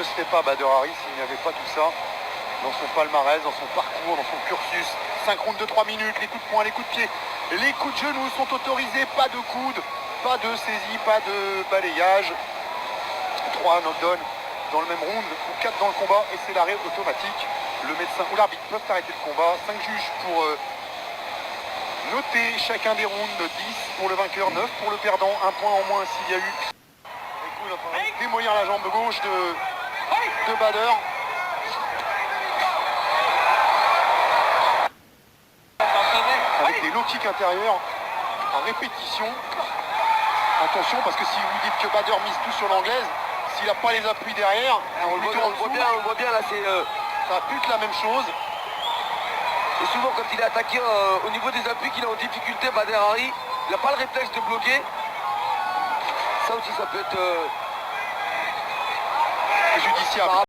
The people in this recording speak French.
ne serait pas Bader Hari s'il n'y avait pas tout ça dans son palmarès, dans son parcours, dans son cursus. 5 rounds de 3 minutes, les coups de poing, les coups de pied, les coups de genoux sont autorisés, pas de coude, pas de saisie, pas de balayage. 3 knockdowns dans le même round ou 4 dans le combat et c'est l'arrêt automatique. Le médecin ou l'arbitre peuvent arrêter le combat. 5 juges pour noter chacun des rounds, 10 pour le vainqueur, 9 pour le perdant, 1 point en moins s'il y a eu. Il est en train de démolir la jambe gauche de Bader. Avec des low kicks intérieurs en répétition. Attention parce que si vous dites que Bader mise tout sur l'anglaise, s'il n'a pas les appuis derrière, on le voit bien là, c'est ça pute la même chose. Et souvent quand il est attaqué au niveau des appuis qu'il est en difficulté, Bader Hari, il n'a pas le réflexe de bloquer. Ça aussi ça peut être judiciable.